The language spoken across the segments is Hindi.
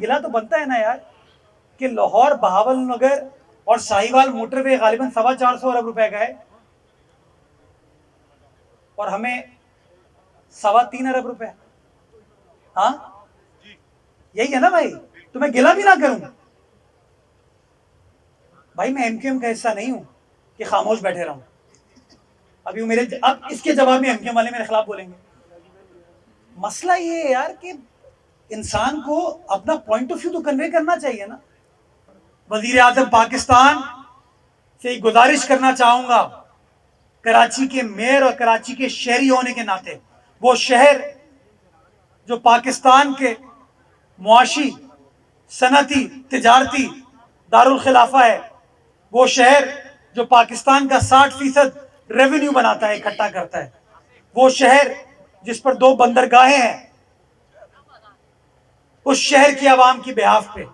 गिला तो बनता है ना यार कि लाहौर बहावल नगर और साहिवाल मोटरवे गालिबन 425 अरब रुपए का है और हमें 3.25 अरब रुपए। हाँ यही है ना भाई, तो मैं गिला भी ना करूं भाई, मैं एमक्यूएम का हिस्सा नहीं हूं कि खामोश बैठे रहूं। अभी मेरे अब इसके जवाब में एमक्यूएम वाले मेरे खिलाफ बोलेंगे। मसला ये है यार कि इंसान को अपना पॉइंट ऑफ व्यू तो कन्वे करना चाहिए ना। वजीर आजम पाकिस्तान से गुजारिश करना चाहूंगा, कराची के मेयर और कराची के शहरी होने के नाते, वो शहर जो पाकिस्तान के मुआशी, सनती, तिजारती दारुल खिलाफा है, वो शहर जो पाकिस्तान का 60% रेवेन्यू बनाता है, इकट्ठा करता है, वो शहर जिस पर 2 बंदरगाहें हैं, उस शहर की आवाम की बिहाफ पे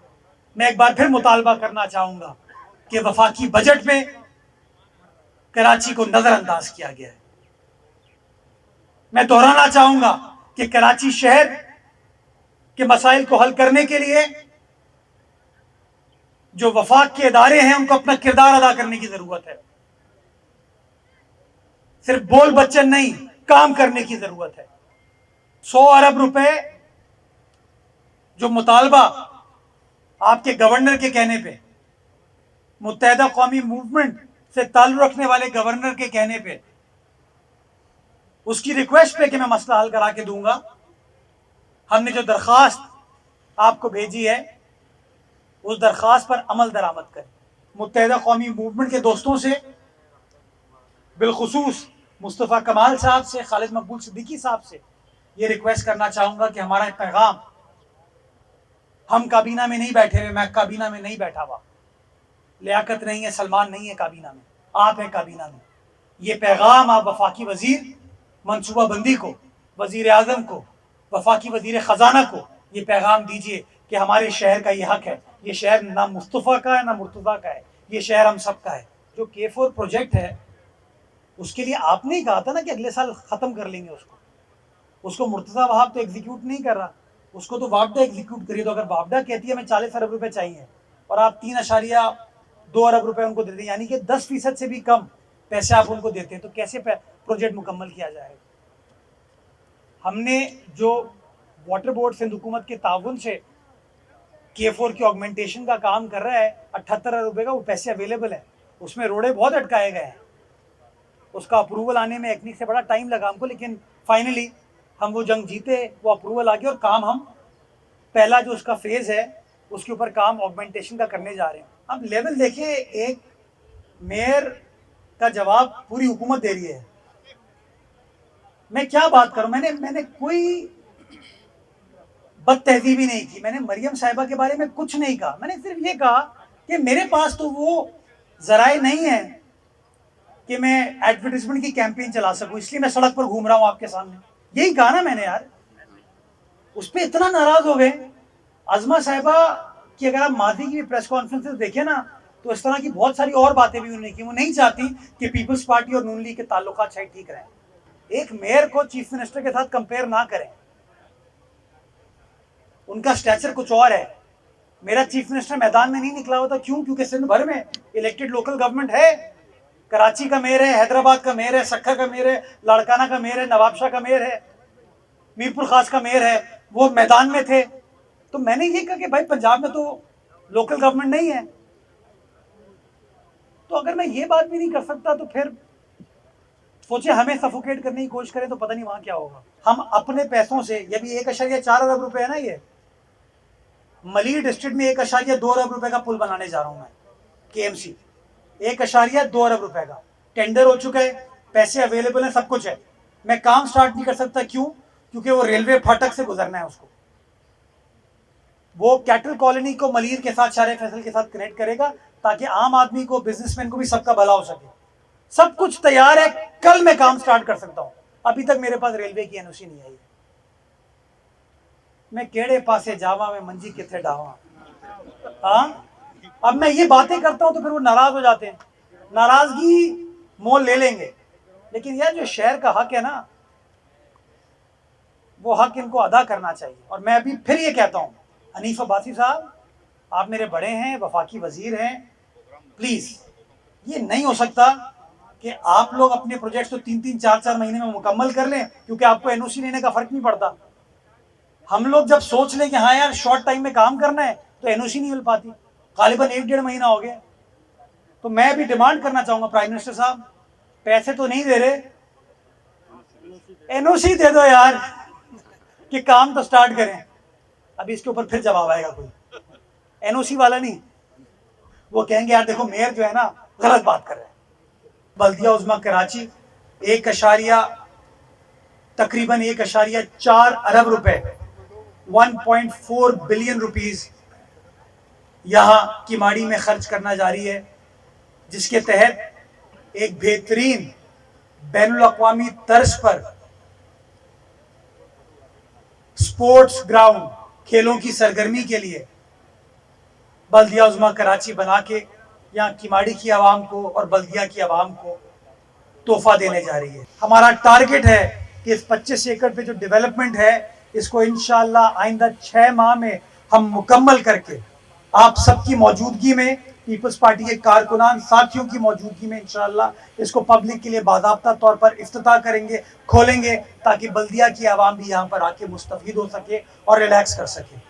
मैं एक बार फिर मुतालबा करना चाहूंगा कि वफाकी बजट में कराची को नजरअंदाज किया गया है। मैं दोहराना चाहूंगा कि कराची शहर के मसाइल को हल करने के लिए जो वफाक के इदारे हैं उनको अपना किरदार अदा करने की जरूरत है। सिर्फ बोल बच्चन नहीं, काम करने की जरूरत है। 100 अरब रुपए जो मुतालबा आपके गवर्नर के कहने पे, मुत्तहदा कौमी मूवमेंट से ताल्लुक रखने वाले गवर्नर के कहने पे, उसकी रिक्वेस्ट पे कि मैं मसला हल करा के दूंगा, हमने जो दरखास्त आपको भेजी है उस दरखास्त पर अमल दरामद करें। मुत्तहदा कौमी मूवमेंट के दोस्तों से, बिलखुसूस मुस्तफ़ा कमाल साहब से, खालिद मकबूल सिद्दीकी साहब से ये रिक्वेस्ट करना चाहूंगा कि हमारा एक पैगाम, हम काबीना में नहीं बैठे हुए, मैं काबीना में नहीं बैठा हुआ, लियाकत नहीं है, सलमान नहीं है काबीना में, आप हैं काबीना में, ये पैगाम आप वफाकी वजीर मनसूबा बंदी को, वजीर आजम को, वफाकी वजीर खजाना को ये पैगाम दीजिए कि हमारे शहर का ये हक है। ये शहर ना मुस्तफ़ा का है ना मुर्तज़ा का है, ये शहर हम सब का है। जो K4 प्रोजेक्ट है उसके लिए आपने ही कहा था ना कि अगले साल खत्म कर लेंगे उसको मुर्तज़ा वहाब तो एग्जीक्यूट नहीं कर रहा, उसको तो वापडा एग्जीक्यूट करिए। तो अगर वापडा कहती है हमें 40 अरब रुपए चाहिए और आप 3.2 अरब रुपए उनको देते हैं, यानी कि 10% से भी कम पैसे आप उनको देते हैं, तो कैसे प्रोजेक्ट मुकम्मल किया जाएगा। हमने जो वाटर बोर्ड सिंध हुकूमत के ताउन से K4 की ऑगमेंटेशन का काम कर रहा है, 78 अरब रुपए का वो पैसे अवेलेबल है, उसमें रोड़े बहुत अटकाए गए हैं, उसका अप्रूवल आने में एक्निक से बड़ा टाइम लगा हमको, लेकिन फाइनली हम वो जंग जीते, वो अप्रूवल आ गया और काम हम पहला जो उसका फेज है उसके ऊपर काम ऑगमेंटेशन का करने जा रहे हैं। अब लेवल देखिए, एक मेयर का जवाब पूरी हुकूमत दे रही है। मैं क्या बात करूं, मैंने कोई बदतहजीबी नहीं की, मैंने मरियम साहिबा के बारे में कुछ नहीं कहा, मैंने सिर्फ ये कहा कि मेरे पास तो वो जराए नहीं है कि मैं एडवर्टाइजमेंट की कैंपेन चला सकूं, इसलिए मैं सड़क पर घूम रहा हूं आपके सामने, यही कहा ना मैंने यार। उस पर इतना नाराज हो गए। अजमा साहिबा की अगर आप मादी की प्रेस कॉन्फ्रेंसेस देखें ना, तो इस तरह की बहुत सारी और बातें भी उन्होंने की। वो नहीं चाहती कि पीपल्स पार्टी और नून लीग के ताल्लुकात शायद ठीक रहें। एक मेयर को चीफ मिनिस्टर के साथ कंपेयर ना करें, उनका स्टैचर कुछ और है। मेरा चीफ मिनिस्टर मैदान में नहीं निकला होता, क्यों? क्योंकि सिंध भर में इलेक्टेड लोकल गवर्नमेंट है। कराची का मेयर है, हैदराबाद का मेयर है, सक्खा का मेयर है, लाड़काना का मेयर है, नवाबशाह का मेयर है, मीरपुर खास का मेयर है, वो मैदान में थे। तो मैंने ये कहा कि भाई पंजाब में तो लोकल गवर्नमेंट नहीं है, तो अगर मैं ये बात भी नहीं कर सकता तो फिर सोचे हमें सफोकेट करने की कोशिश करें तो पता नहीं वहां क्या होगा। हम अपने पैसों से, ये भी 1.4 अरब रुपए है ना, ये मलिर डिस्ट्रिक्ट में 1.2 अरब रुपए का पुल बनाने जा रहा हूं मैं, KMC 1.2 अरब रुपए का टेंडर हो चुका है, पैसे अवेलेबल है, सब कुछ है। मैं काम स्टार्ट नहीं कर सकता, क्यों? क्योंकि वो रेलवे फाटक से गुजरना है उसको। वो कैटल कॉलोनी को मलिर के साथ, शारे फैसल के साथ कनेक्ट करेगा ताकि आम आदमी को, बिजनेसमैन को भी सबका भला हो सके। सब कुछ तैयार है, कल मैं काम स्टार्ट कर सकता हूं। अभी तक मेरे पास रेलवे की एनओसी नहीं आई। मैं केड़े पासे जावा, मैं मंजी किथे डावा। हाँ, अब मैं ये बातें करता हूं तो फिर वो नाराज हो जाते हैं, नाराजगी मोल ले लेंगे। लेकिन यह जो शहर का हक है ना, वो हक इनको अदा करना चाहिए। और मैं अभी फिर ये कहता हूं हनीफ अब्बासी साहब, आप मेरे बड़े हैं, वफाकी वजीर हैं, प्लीज ये नहीं हो सकता कि आप लोग अपने प्रोजेक्ट्स तो 3-3, 4-4 महीने में मुकम्मल कर लें, क्योंकि आपको एनओसी लेने का फर्क नहीं पड़ता। हम लोग जब सोच लें कि हाँ यार शॉर्ट टाइम में काम करना है, तो एनओसी नहीं मिल पाती। गालिबन 1-1.5 महीना हो गया। तो मैं भी डिमांड करना चाहूंगा प्राइम मिनिस्टर साहब, पैसे तो नहीं दे रहे, एनओसी दे दो यार कि काम तो स्टार्ट करें। अभी इसके ऊपर फिर जवाब आएगा कोई, एनओसी वाला नहीं, वो कहेंगे यार देखो मेयर जो है ना गलत बात कर रहे हैं। बल्दिया उज़्मा कराची तकरीबन 1.4 अरब रुपए 1.4 बिलियन रुपीस यहाँ किमाड़ी में खर्च करना जारी है, जिसके तहत एक बेहतरीन बैनुल अक़वामी तर्ज पर स्पोर्ट्स ग्राउंड, खेलों की सरगर्मी के लिए बल्दिया उज़्मा कराची बना के यहाँ किमाड़ी की आवाम को और बल्दिया की आवाम को तोहफा देने जा रही है। हमारा टारगेट है कि इस 25 एकड़ पे जो डेवलपमेंट है, इसको इंशाअल्लाह आइंदा 6 माह में हम मुकम्मल करके आप सबकी मौजूदगी में, पीपल्स पार्टी के कारकुनान साथियों की मौजूदगी में इंशाअल्लाह इसको पब्लिक के लिए बाज़ाब्ता तौर पर इफ्तिताह करेंगे, खोलेंगे, ताकि बल्दिया की आवाम भी यहाँ पर आके मुस्तफ़ीद हो सके और रिलैक्स कर सके।